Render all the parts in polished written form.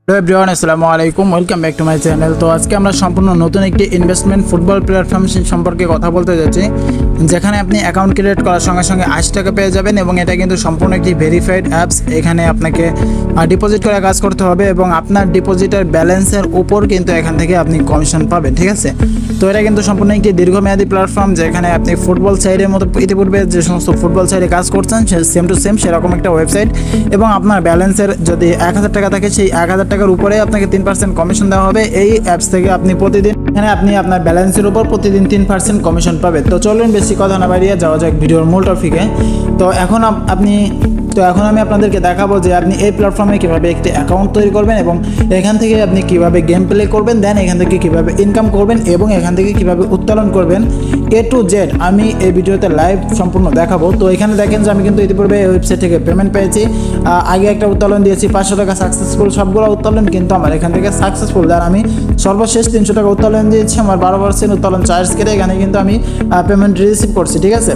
Hello everyone, আসসালামু আলাইকুম। Welcome back to my channel. তো আজকে আমরা সম্পূর্ণ নতুন একটি ইনভেস্টমেন্ট ফুটবল প্ল্যাটফর্ম সম্পর্কে কথা বলতে যাচ্ছি, যেখানে আপনি অ্যাকাউন্ট ক্রিয়েট করার সঙ্গে সঙ্গে 80 টাকা পেয়ে যাবেন এবং এটা কিন্তু সম্পূর্ণ একটি ভেরিফাইড অ্যাপস। এখানে আপনাকে ডিপোজিট করে কাজ করতে হবে এবং আপনার ডিপোজিটের ব্যালেন্সের উপর কিন্তু এখান থেকে আপনি কমিশন পাবেন, ঠিক আছে। তো এটা কিন্তু সম্পূর্ণ একটি দীর্ঘমেয়াদী প্ল্যাটফর্ম, যেখানে আপনি ফুটবল সাইডের মতো ইতিপূর্বে যে সমস্ত ফুটবল সাইডে কাজ করছেন সেম টু সেম সেরকম একটা ওয়েবসাইট, এবং আপনার ব্যালেন্সের যদি 1000 টাকা থাকে সেই 1000 টাকার উপরে আপনাকে 3% কমিশন দেওয়া হবে এই অ্যাপস থেকে। আপনি প্রতিদিন এখানে আপনি আপনার ব্যালেন্সের উপর প্রতিদিন 3% কমিশন পাবেন। তো চলুন বেশি কথা না বাড়িয়ে যাওয়া যাক ভিডিওর মূল টপিকে। তো এখন আমি আপনাদেরকে দেখাবো যে আপনি এই প্ল্যাটফর্মে কীভাবে একটি অ্যাকাউন্ট তৈরি করবেন এবং এখান থেকে আপনি কীভাবে গেম প্লে করবেন, দেন এখান থেকে কীভাবে ইনকাম করবেন এবং এখান থেকে কীভাবে উত্তোলন করবেন, A to Z আমি এই ভিডিওতে লাইভ সম্পূর্ণ দেখাবো। তো এখানে দেখেন যে আমি কিন্তু ইতিপূর্বে এই ওয়েবসাইট থেকে পেমেন্ট পেয়েছি। আগে একটা উত্তোলন দিয়েছি 500 টাকা সাকসেসফুল, সবগুলো উত্তোলন কিন্তু আমার এখান থেকে সাকসেসফুল। আর আমি সর্বশেষ 300 টাকা উত্তোলন দিয়েছি, আমার 12% উত্তোলন চার্জ কেটে এখানে কিন্তু আমি পেমেন্ট রিসিভ করছি, ঠিক আছে।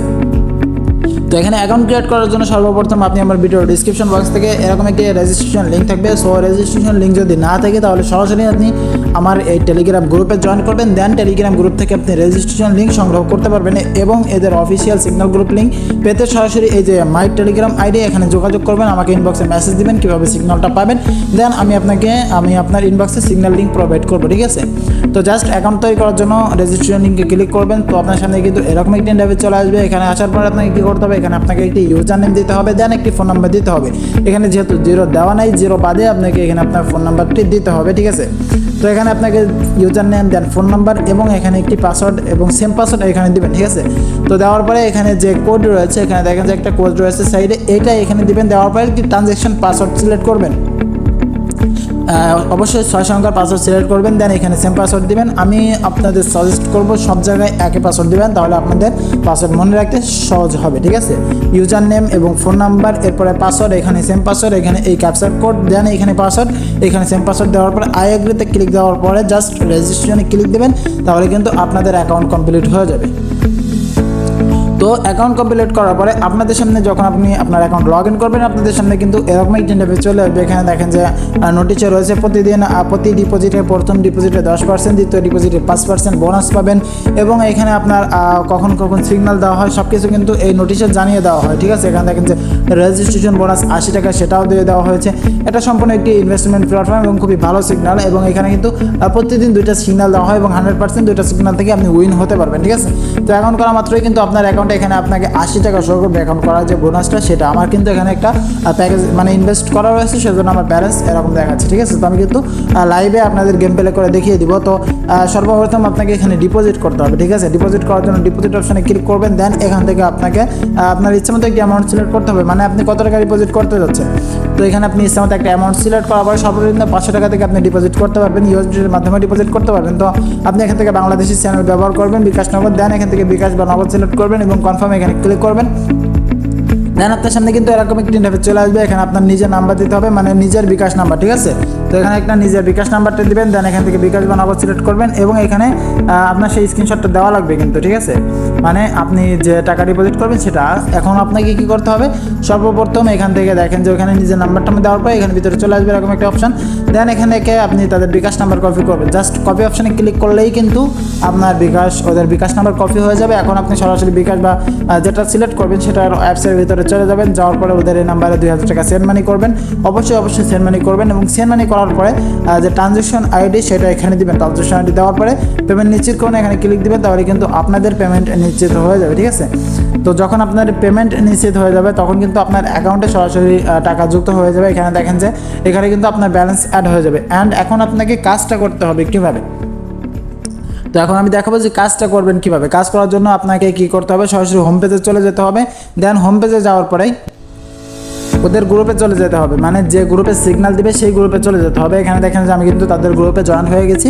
তো এখানে অ্যাকাউন্ট ক্রিয়েট করার জন্য সর্বপ্রথম আপনি আমার ভিডিওর ডিসক্রিপশন বক্স থেকে এরকম একটি রেজিস্ট্রেশন লিঙ্ক থাকবে। সো রেজিস্ট্রেশন লিঙ্ক যদি না থাকে তাহলে সরাসরি আপনি আমার এই টেলিগ্রাম গ্রুপে জয়েন করবেন, দেন টেলিগ্রাম গ্রুপ থেকে আপনি রেজিস্ট্রেশন লিঙ্ক সংগ্রহ করতে পারবেন এবং এদের অফিসিয়াল সিগন্যাল গ্রুপ লিঙ্ক পেতে সরাসরি এই যে মাই টেলিগ্রাম আইডি এখানে যোগাযোগ করবেন, আমাকে ইনবক্সে মেসেজ দিবেন কীভাবে সিগন্যালটা পাবেন, দেন আমি আপনার ইনবক্সে সিগন্যাল লিঙ্ক প্রোভাইড করবো, ঠিক আছে। তো জাস্ট অ্যাকাউন্ট তৈরি করার জন্য রেজিস্ট্রেশন লিঙ্কে ক্লিক করবেন। তো আপনার সামনে কিন্তু এরকম একটি ইন্টারফেস চলে আসবে। এখানে আসার পর আপনাকে কী করতে হবে, এখানে আপনাকে একটি ইউজার নেম দিতে হবে, দেন একটি ফোন নাম্বার দিতে হবে। এখানে যেহেতু 0 দেওয়া নাই, 0 বাদে আপনাকে এখানে আপনার ফোন নাম্বারটি দিতে হবে, ঠিক আছে। তো এখানে আপনাকে ইউজার নেম, দেন ফোন নাম্বার এবং এখানে একটি পাসওয়ার্ড এবং সেম পাসওয়ার্ড এখানে দিবেন, ঠিক আছে। তো দেওয়ার পরে এখানে যে কোড রয়েছে, এখানে দেখেন যে একটা কোড রয়েছে সাইডে, এটা এখানে দিবেন। দেওয়ার পরে একটি ট্রানজ্যাকশন পাসওয়ার্ড সিলেক্ট করবেন, অবশ্যই 6 সংখ্যার পাসওয়ার্ড সিলেক্ট করবেন, দেন এখানে সেম পাসওয়ার্ড দিবেন। আমি আপনাদের সাজেস্ট করব সব জায়গায় একই পাসওয়ার্ড দিবেন, তাহলে আপনাদের পাসওয়ার্ড মনে রাখতে সহজ হবে, ঠিক আছে। ইউজার নেম এবং ফোন নাম্বার, এরপরে পাসওয়ার্ড, এখানে সেম পাসওয়ার্ড, এখানে এই ক্যাপচার কোড, দেন এখানে পাসওয়ার্ড, এখানে সেম পাসওয়ার্ড দেওয়ার পরে আই এগ্রিতে ক্লিক দেওয়ার পরে জাস্ট রেজিস্ট্রেশনে ক্লিক দেবেন, তাহলে কিন্তু আপনাদের অ্যাকাউন্ট কমপ্লিট হয়ে যাবে। তো অ্যাকাউন্ট কমপ্লিট করার পরে আপনাদের সামনে যখন আপনি আপনার অ্যাকাউন্ট লগ ইন করবেন, আপনাদের সামনে কিন্তু এরকম একটি ইন্টারফেস চলে আসবে। এখানে দেখেন যে নোটিশে রয়েছে প্রতি ডিপোজিটে প্রথম ডিপোজিটে 10%, দ্বিতীয় ডিপোজিটে 5% বোনাস পাবেন এবং এখানে আপনার কখন কখন সিগন্যাল দেওয়া হয় সব কিছু কিন্তু এই নোটিশে জানিয়ে দেওয়া হয়, ঠিক আছে। এখানে দেখেন যে রেজিস্ট্রেশন বোনাস 80 টাকা, সেটাও দিয়ে দেওয়া হয়েছে। এটা সম্পূর্ণ একটি ইনভেস্টমেন্ট প্ল্যাটফর্ম এবং খুবই ভালো সিগন্যাল, এবং এখানে কিন্তু প্রতিদিন 2টা সিগন্যাল দেওয়া হয় এবং 100% 2টা সিগন্যাল থেকে আপনি উইন হতে পারবেন, ঠিক আছে। তো অ্যাকাউন্ট করা মাত্রই কিন্তু আপনার অ্যাকাউন্টে এখানে আপনাকে 80 টাকা শো করবে অ্যাকাউন্ট করার যে বোনাসটা, সেটা আমার কিন্তু এখানে একটা প্যাকেজ মানে ইনভেস্ট করা রয়েছে, সেজন্য আমার ব্যালেন্স এরকম দেখাচ্ছে, ঠিক আছে। তো আমি কিন্তু লাইভে আপনাদের গেম প্লে করে দেখিয়ে দিব। তো সর্বপ্রথম আপনাকে এখানে ডিপোজিট করতে হবে, ঠিক আছে। ডিপোজিট করার জন্য ডিপোজিট অপশানে ক্লিক করবেন, দেন এখান থেকে আপনাকে আপনার ইচ্ছা মতো একটি অ্যামাউন্ট সিলেক্ট করতে হবে, মানে আপনি কত টাকা ডিপোজিট করতে যাচ্ছেন। তো এখানে আপনি ইচ্ছা মতো একটা অ্যামাউন্ট সিলেক্ট করার পরে সর্বনিম্ন 500 টাকা থেকে আপনি ডিপোজিট করতে পারবেন, ইউএসডির মাধ্যমে ডিপোজিট করতে পারবেন। তো আপনি এখান থেকে বাংলাদেশি চ্যানেল ব্যবহার করবেন, বিকাশ নগদ, দেন এখান থেকে বিকাশ বা নগদ সিলেক্ট করবেন এবং কনফার্ম এখানে ক্লিক করবেন। দেন আপনার সামনে কিন্তু এরকম একটি ইন্টারফেস চলে আসবে। এখানে আপনার নিজের নাম্বার দিতে হবে, মানে নিজের বিকাশ নাম্বার, ঠিক আছে। তো এখানে একটা নিজের বিকাশ নাম্বারটা দিবেন, দেন এখান থেকে বিকাশ বা নগদ সিলেক্ট করবেন এবং এখানে আপনার সেই স্ক্রিনশটটা দেওয়া লাগবে কিন্তু, ঠিক আছে। মানে আপনি যে টাকা ডিপোজিট করবেন সেটা। এখন আপনাকে কী করতে হবে, সর্বপ্রথম এখান থেকে দেখেন যে ওখানে নিজের নাম্বারটা আমি দেওয়ার পরে এখানে ভিতরে চলে আসবে এরকম একটা অপশান, দেন এখান থেকে আপনি তাদের বিকাশ নাম্বার কপি করবেন। জাস্ট কপি অপশানে ক্লিক করলেই কিন্তু আপনার ওদের বিকাশ নাম্বার কপি হয়ে যাবে। এখন আপনি সরাসরি বিকাশ বা যেটা সিলেক্ট করবেন সেটার অ্যাপসের ভিতরে চলে যাবেন, যাওয়ার পরে ওদের এই নাম্বারে 2000 টাকা সেন্ড মানি করবেন, অবশ্যই সেন্ড মানি করবেন এবং সেন্ড মানি করার পরে যে ট্রানজ্যাকশন আইডি সেটা এখানে দিবেন। ট্রানজ্যাকশন আইডি দেওয়ার পরে পেমেন্ট নিশ্চিত করুন, এখানে ক্লিক দিবেন, তাহলে কিন্তু আপনাদের পেমেন্ট নিশ্চিত হয়ে যাবে, ঠিক আছে। তো যখন আপনার পেমেন্ট নিশ্চিত হয়ে যাবে তখন কিন্তু আপনার অ্যাকাউন্টে সরাসরি টাকা যুক্ত হয়ে যাবে। এখানে দেখেন যে এখানে কিন্তু আপনার ব্যালেন্স অ্যাড হয়ে যাবে। অ্যান্ড এখন আপনাকে কাজটা করতে হবে কীভাবে। তো এখন আমি দেখাবো যে কাজটা করবেন কীভাবে। কাজ করার জন্য আপনাকে কী করতে হবে, সরাসরি হোম পেজে চলে যেতে হবে, দেন হোম পেজে যাওয়ার পরেই ওদের গ্রুপে চলে যেতে হবে, মানে যে গ্রুপে সিগন্যাল দিবে সেই গ্রুপে চলে যেতে হবে। এখানে দেখেন যে আমি কিন্তু তাদের গ্রুপে জয়েন হয়ে গেছি।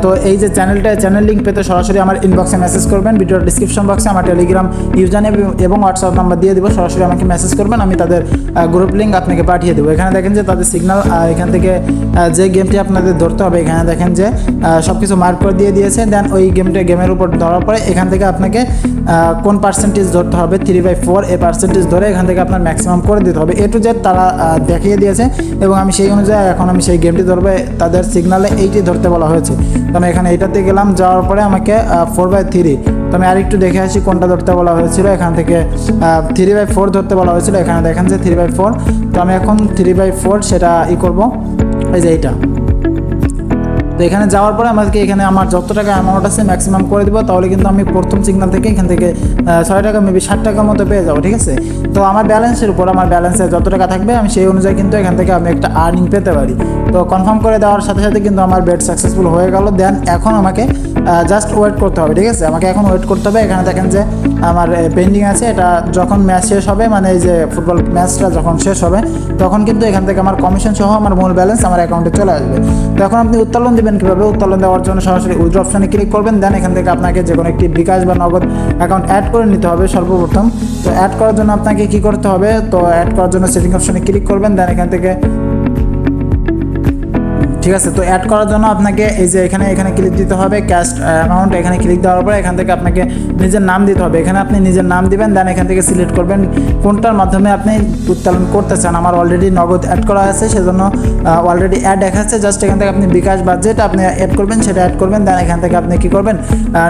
তো এই যে চ্যানেল লিঙ্ক পেতে সরাসরি আমার ইনবক্সে মেসেজ করবেন, ভিডিওর ডিসক্রিপশন বক্সে আমার টেলিগ্রাম ইউজার নেম এবং হোয়াটসঅ্যাপ নাম্বার দিয়ে দিব, সরাসরি আমাকে মেসেজ করবেন, আমি তাদের গ্রুপ লিঙ্ক আপনাকে পাঠিয়ে দেবো। এখানে দেখেন যে তাদের সিগন্যাল, এখান থেকে যে গেমটি আপনাদের ধরতে হবে, এখানে দেখেন যে সব কিছু মার্ক করে দিয়ে দিয়েছে। দেন ওই গেমের উপর ধরার পরে এখান থেকে আপনাকে কোন পার্সেন্টেজ ধরতে হবে, 3/4 এই পার্সেন্টেজ ধরে এখান থেকে আপনার ম্যাক্সিমাম করে দিতে হবে। করবে A to Z তারা দেখিয়ে দিয়েছে এবং আমি সেই অনুযায়ী এখন আমি সেই গেমটি ধরবো। তাদের সিগনালে এইটি ধরতে বলা হয়েছে। তো আমি এখানে এইটাতে গেলাম, যাওয়ার পরে আমাকে 4/3, তো আমি আরেকটু দেখে আসি কোনটা ধরতে বলা হয়েছিল। এখান থেকে 3/4 ধরতে বলা হয়েছিল, এখানে দেখেন যে 3/4। তো আমি এখন 3/4 সেটা করব, এই যে এইটা। তো এখানে যাওয়ার পরে আমাকে এখানে আমার যত টাকা অ্যামাউন্ট আছে ম্যাক্সিমাম করে দিব, তাহলে কিন্তু আমি প্রথম সিগনাল থেকে এখান থেকে 6 টাকা মেবি 60 টাকার মতো পেয়ে যাবো, ঠিক আছে। তো আমার ব্যালেন্সের উপর, আমার ব্যালেন্সে যত টাকা থাকবে আমি সেই অনুযায়ী কিন্তু এখান থেকে আমি একটা আর্নিং পেতে পারি। তো কনফার্ম করে দেওয়ার সাথে সাথে কিন্তু আমার বেট সাকসেসফুল হয়ে গেল। দেন এখন আমাকে জাস্ট ওয়েট করতে হবে, ঠিক আছে। আমাকে এখন ওয়েট করতে হবে। এখানে দেখেন যে আমার পেন্ডিং আছে, এটা যখন ম্যাচ শেষ হবে, মানে এই যে ফুটবল ম্যাচটা যখন শেষ হবে তখন কিন্তু এখান থেকে আমার কমিশন সহ আমার মূল ব্যালেন্স আমার অ্যাকাউন্টে চলে আসবে। তো এখন আপনি উত্তোলন দেবেন কীভাবে? উত্তোলন দেওয়ার জন্য সরাসরি উইথড্র অপশানে ক্লিক করবেন। দেন এখান থেকে আপনাকে যে কোনো একটি বিকাশ বা নগদ অ্যাকাউন্ট অ্যাড করে নিতে হবে সর্বপ্রথম। তো অ্যাড করার জন্য আপনাকে কী করতে হবে? তো অ্যাড করার জন্য সেটিং অপশানে ক্লিক করবেন। দেন এখান থেকে, ঠিক আছে। তো অ্যাড করার জন্য আপনাকে এই যে এখানে ক্লিক দিতে হবে, ক্যাশ অ্যামাউন্ট, এখানে ক্লিক দেওয়ার পরে এখান থেকে আপনাকে নিজের নাম দিতে হবে। এখানে আপনি নিজের নাম দিবেন। দেন এখান থেকে সিলেক্ট করবেন কোনটার মাধ্যমে আপনি উত্তোলন করতে চান। আমার অলরেডি নগদ অ্যাড করা আছে, সেজন্য অলরেডি অ্যাড দেখাচ্ছে। জাস্ট এখান থেকে আপনি বিকাশ বা যেটা আপনি অ্যাড করবেন সেটা অ্যাড করবেন। দেন এখান থেকে আপনি কী করবেন?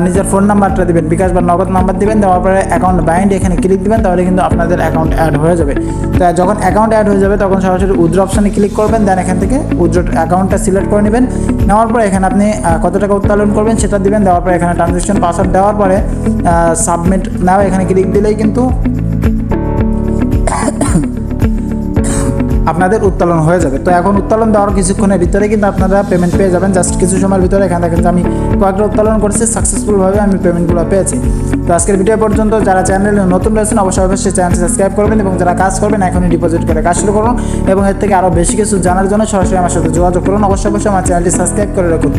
নিজের ফোন নাম্বারটা দিবেন, বিকাশ বা নগদ নাম্বার দিবেন। দেওয়ার পরে অ্যাকাউন্ট বাইন্ড এখানে ক্লিক দিবেন, তাহলে কিন্তু আপনাদের অ্যাকাউন্ট অ্যাড হয়ে যাবে। তো যখন অ্যাকাউন্ট অ্যাড হয়ে যাবে তখন সরাসরি উইথড্র অপশানে ক্লিক করবেন। দেন এখান থেকে উইথড্র অ্যাকাউন্টটা সিলেক্ট করে নেবেন। নেওয়ার পরে এখানে আপনি কত টাকা উত্তোলন করবেন সেটা দিবেন। দেওয়ার পরে এখানে ট্রানজ্যাকশন পাসওয়ার্ড দেওয়ার পরে সাবমিট নাও এখানে ক্লিক দিলেই কিন্তু আপনাদের উত্তোলন হয়ে যাবে। তো এখন উত্তোলন দেওয়ার কিছুক্ষণের ভিতরে কিন্তু আপনারা পেমেন্ট পেয়ে যাবেন। জাস্ট কিছু সময়ের ভিতরে এখানে দেখেন যে আমি কয়েকটা উত্তোলন করেছি, সাকসেসফুলভাবে আমি পেমেন্টগুলো পেয়েছি। তো আজকের ভিডিও পর্যন্ত। যারা চ্যানেলে নতুন রয়েছেন অবশ্যই চ্যানেলটি সাবস্ক্রাইব করবেন এবং যারা কাজ করবেন এখনই ডিপোজিট করে কাজ শুরু করুন এবং এর থেকে আরও বেশি কিছু জানার জন্য সরাসরি আমার সাথে যোগাযোগ করুন। অবশ্যই আমার চ্যানেলটি সাবস্ক্রাইব করে রাখুন।